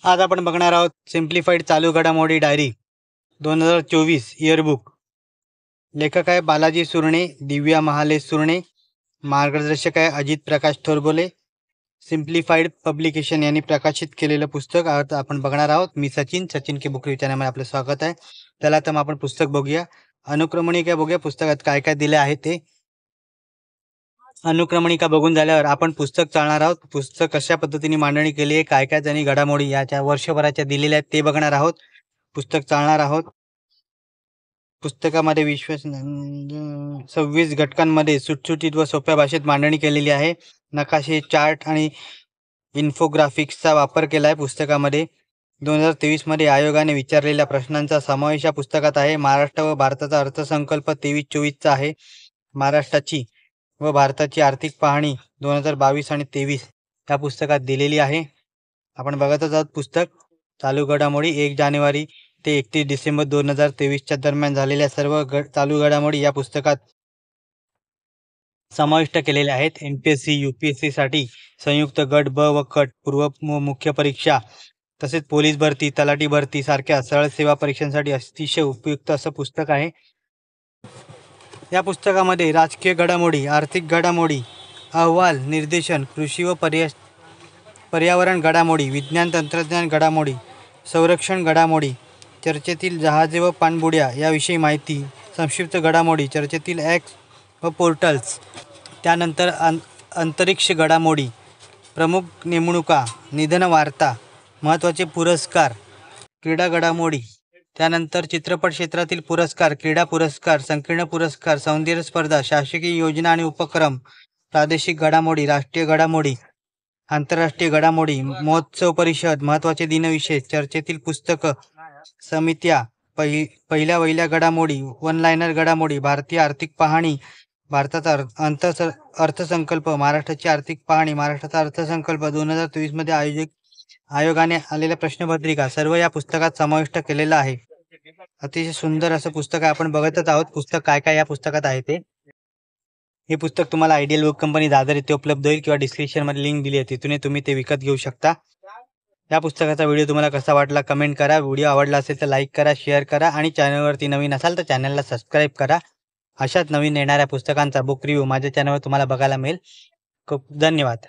आज आपण बघणार आहोत सिम्प्लिफाईड चालू घडामोडी डायरी 2024 इयरबुक. लेखक आहे बालाजी सुर्णे, दिव्या महाले सुर्णे. मार्गदर्शक आहे अजित प्रकाश थोरबोले. सिम्प्लिफाईड पब्लिकेशन यांनी प्रकाशित केलेलं पुस्तक आज आपण बघणार आहोत. मी सचिन के बुक रिव्ह्यू चॅनलमध्ये आपलं स्वागत आहे. त्याला तर आपण पुस्तक बघूया. अनुक्रमणिका बघूया पुस्तकात काय काय दिले आहे ते. अनुक्रमणिका बघून झाल्यावर आपण पुस्तक चालणार आहोत. पुस्तक कशा पद्धतीने मांडणी केली आहे, काय काय त्यांनी घडामोडी याच्या वर्षभराच्या दिलेल्या आहेत ते बघणार आहोत. पुस्तक चालणार आहोत. पुस्तकामध्ये 26 घटकांमध्ये सुटसुटीत व सोप्या भाषेत मांडणी केलेली आहे. नकाशे, चार्ट आणि इन्फोग्राफिक्सचा वापर केला आहे पुस्तकामध्ये. 2023 मध्ये आयोगाने विचारलेल्या प्रश्नांचा समावेश या पुस्तकात आहे. महाराष्ट्र व भारताचा अर्थसंकल्प 23-24 आहे. महाराष्ट्राची व भारताची आर्थिक पाहणी 2022 आणि 23 या पुस्तकात दिलेली आहे. आपण बघतच आहोत पुस्तक. चालू घडामोडी 1 जानेवारी ते 31 डिसेंबर 2023च्या दरम्यान झालेल्या सर्व चालू घडामोडी या पुस्तकात समाविष्ट केलेल्या आहेत. MPSC UPSC साठी संयुक्त गट ब व कट पूर्व मुख्य परीक्षा तसेच पोलीस भरती, तलाठी भरती सारख्या सरळ सेवा परीक्षांसाठी अतिशय उपयुक्त असं पुस्तक आहे. या पुस्तकामध्ये राजकीय घडामोडी, आर्थिक घडामोडी, अहवाल, निर्देशन, कृषी व पर्यावरण घडामोडी, विज्ञान तंत्रज्ञान घडामोडी, संरक्षण घडामोडी, चर्चेतील जहाजे व पाणबुड्या याविषयी माहिती, संक्षिप्त घडामोडी, चर्चेतील ॲक्स व पोर्टल्स, त्यानंतर अंतरिक्ष घडामोडी, प्रमुख नेमणुका, निधन वार्ता, महत्त्वाचे पुरस्कार, क्रीडा घडामोडी, त्यानंतर चित्रपट क्षेत्रातील पुरस्कार, क्रीडा पुरस्कार, संकीर्ण पुरस्कार, सौंदर्य स्पर्धा, शासकीय योजना आणि उपक्रम, प्रादेशिक घडामोडी, राष्ट्रीय घडामोडी, आंतरराष्ट्रीय घडामोडी, महोत्सव परिषद, महत्त्वाचे दिनविशेष, चर्चेतील पुस्तकं, समित्या, पहिल्या घडामोडी, वन लायनर घडामोडी, भारतीय आर्थिक पाहणी, भारताचा अर्थसंकल्प, महाराष्ट्राची आर्थिक पाहणी, महाराष्ट्राचा अर्थसंकल्प 2023 मध्ये आयोगाने आलेल्या प्रश्नपत्रिका सर्व या पुस्तकात समाविष्ट केलेलं आहे. अतिशय सुंदर असं पुस्तक आहे. आपण बघतच आहोत पुस्तक काय काय या पुस्तकात आहे ते. हे पुस्तक तुम्हाला आयडियल बुक कंपनी दादर येथे उपलब्ध होईल किंवा डिस्क्रिप्शनमध्ये लिंक दिली आहे, तिथून तुम्ही ते विकत घेऊ शकता. या पुस्तकाचा व्हिडिओ तुम्हाला कसा वाटला कमेंट करा. व्हिडिओ आवडला असेल तर लाईक करा, शेअर करा आणि चॅनलवरती नवीन असाल तर चॅनलला सबस्क्राईब करा. अशाच नवीन येणाऱ्या पुस्तकांचा बुक रिव्ह्यू माझ्या चॅनलवर तुम्हाला बघायला मिळेल. खूप धन्यवाद.